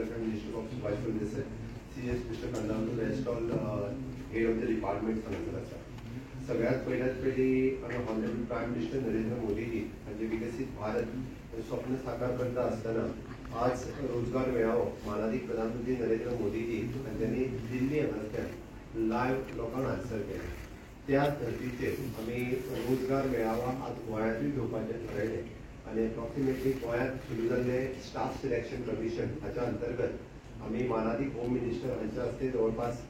Consultant Minister of Supervisory Minister, CS Mr. Kandan, the rest all head of the department हांगासर सगळ्यात पहिली आमी honourable prime minister Narendra Modiji हांचे विकसित भारत स्वप्न साकार करता आसतना आज रोजगार मेळावो माननीय प्रधानमंत्री नरेंद्र मोदीजी हांच्यांनी दिल्ली हांगासर लायव्ह लोकांक आन्सर केले. त्या धर्तीचेर आमी रोजगार मेळावा आज गोंयांतूय घेवपाचें थारायलें आनी अप्रॉक्सिमेटली गोंयांत सुरू जाल्ले स्टाफ सिलेक्शन कमिशन हाच्या अंतर्गत आमी माननीय होम मिनिस्टर हांच्या हस्ते जवळपास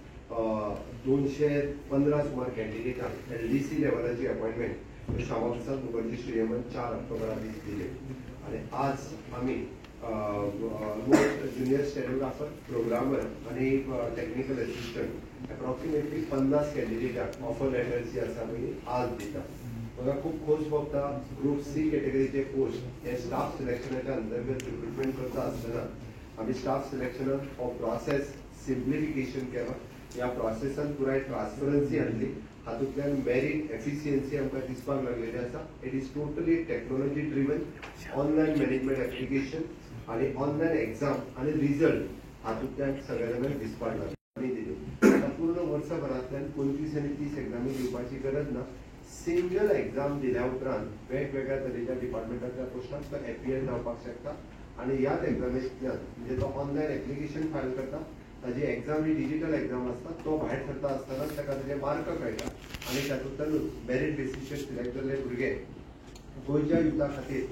215 सुमार कॅन्डिडेटांक LDC लेवलाची अपॉइंटमेंट श्यामाप्रसाद मुखर्जी स्टेडियमान 4 ऑक्टोबरा दीस दिले आणि आज आमी ज्युनियर स्टेनोग्राफर प्रोग्रामर आणि टेक्निकल असिस्टंट अप्रॉक्सिमेटली 50 कॅन्डिडेटांक ऑफर लेटर्स जी आसा आमी आज दिता. म्हाका खूब खोस भोगता ग्रुप C कॅटेगरीचे पोस्ट हे स्टाफ सिलेक्शनाच्या अंतर्गत रिक्रुटमेंट करता आसतना आमी स्टाफ सिलेक्शनात हो प्रोसेस सिम्प्लिफिकेशन केला. या प्रोसेसान पुराय ट्रान्सपरन्सी हाडली. हातूंतल्यान मेरिट एफिशियन्सी आमकां दिसपाक लागलेली आसा. It is totally technology driven online management application आणि ऑनलायन एग्जाम आणि रिजल्ट हातूंतल्यान सगळ्या जाणांक दिसपाक लागली. पूर्ण वर्सभरांतल्यान 25 आनी 30 एग्जामी दिवपाची गरज ना. सिंगल एग्जाम दिल्या उपरांत वेगवेगळ्या तरेच्या डिपार्टमेंटाच्या पोस्टांक तो एपीएल जावपाक शकता आणि ह्याच एग्जामींतल्यान म्हणजे तो ऑनलायन एप्लिकेशन फायल करता. ताजी एग्जाम ही डिजिटल एग्जाम आसता. तो भायर सरता आसतना ताका ताजे मार्क कळटा आनी तातूंतल्यान मेरिट बेसिसचेर सिलेक्ट जाल्ले भुरगे गोंयच्या युथा खातीर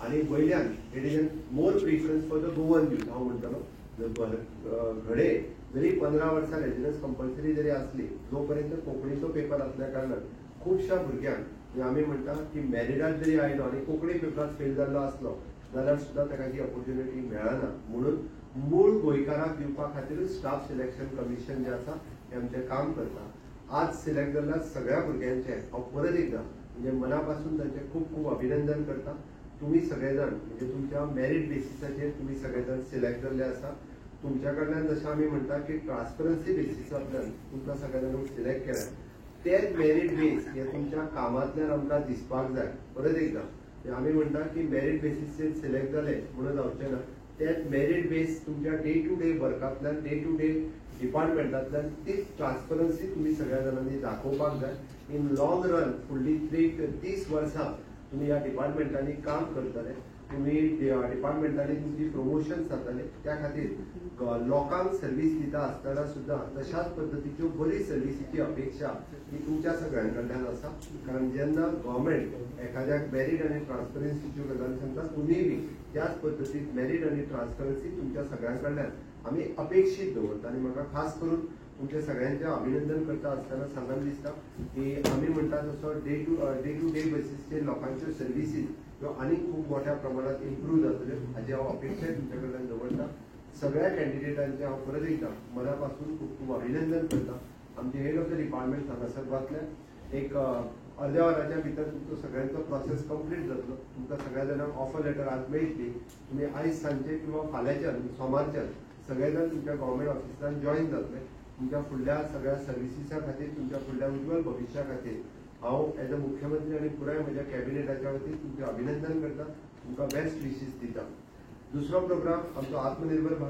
आनी गोंयल्यान it is more preference for the Goan youth हांव म्हणटलो. घडे जरी 15 वर्सां रेजिडन्स कंपल्सरी जरी आसली जोपर्यंत कोंकणीचो पेपर आसल्या कारणान खुबश्या भुरग्यांक आमी म्हणटा की मेरिटात जरी आयलो आनी कोंकणी पेपरात फेल जाल्लो आसलो जाल्यार सुद्दां ताका ती ऑपॉर्च्युनिटी मेळना. म्हणून मूळ गोंयकारांक दिवपा खातीरच स्टाफ सिलेक्शन कमिशन जे आसा हे आमचें काम करता. आज सिलेक्ट जाल्ल्या सगळ्या भुरग्यांचे हांव परत एकदां म्हणजे मना पासून तांचे खूब खूब अभिनंदन करता. तुम्ही सगळे जाण म्हणजे तुमच्या मेरिट बेसिसाचेर तुम्ही सगळे जाण सिलेक्ट जाल्ले आसा. तुमच्या कडल्यान जशें आमी म्हणटा की ट्रान्सपरन्सी बेसिसांतल्यान तुमकां सगळ्या जाणांक सिलेक्ट केला. तेच मेरिट बेस हे तुमच्या कामांतल्यान आमकां दिसपाक जाय. परत एकदां आमी म्हणटा की मेरिट बेसिसचेर सिलेक्ट जाले म्हणून जावचें ना. तेच मेरिट बेस तुमच्या डे टू डे वर्कांतल्यान डे टू डे डिपार्टमेंटांतल्यान तीच ट्रान्सपरन्सी तुम्ही सगळ्या जाणांनी दाखोवपाक जाय. इन लॉंग रन फुडली 30 वर्सां तुम्ही ह्या डिपार्टमेंटांनी काम करतले. तुम्ही डिपार्टमेंटांनी तुमची प्रमोशन जातले. त्या खातीर लोकांक सर्व्हिस दिता आसतना सुद्दां तशाच पद्दतीच्यो बरी सर्व्हिसीची अपेक्षा ही तुमच्या सगळ्यां कडल्यान आसा. कारण जेन्ना गव्हर्मेंट एखाद्याक मेरिट आनी ट्रान्सपरन्सीच्यो गजाली सांगता तुमी बी त्याच पद्दतीन मेरिट आनी ट्रान्सपरन्सी तुमच्या सगळ्यां कडल्यान आमी अपेक्षीत दवरता. आनी म्हाका खास करून तुमच्या सगळ्यांचें अभिनंदन करता आसतना सांगन दिसता की आमी म्हणटा तसो डे टू डे बेसिसचेर लोकांच्यो सर्व्हिसीस ह्यो आनी खूब मोठ्या प्रमाणात इम्प्रूव्ह जातल्यो हाची हांव अपेक्षा तुमच्या कडल्यान दवरता. सगळ्या कॅन्डिडेटांचे हांव परत एकदां मना पासून खूब खूब अभिनंदन करता. आमचे हेड ऑफ द डिपार्टमेंट हांगासर वाचल्या एक अर्द्या वराच्या भितर तुमचो सगळ्यांचो प्रोसेस कंप्लीट जातलो. तुमकां सगळ्या जाणांक ऑफर लेटर आज मेळटली. तुमी आयज सांजचे किंवा फाल्यांच्यान सोमारच्यान सगळे जाण तुमच्या गव्हर्मेंट ऑफिसांत जॉईन जातले. तुमच्या फुडल्या सगळ्या सर्व्हिसीसा खातीर तुमच्या फुडल्या उज्वल भविश्या खातीर हांव एज अ मुख्यमंत्री आनी पुराय म्हज्या कॅबिनेटाच्या वतीन तुमचें अभिनंदन करता. तुमकां बेस्ट विशीस दिता. दुसरो प्रोग्राम आमचो आत्मनिर्भर भारत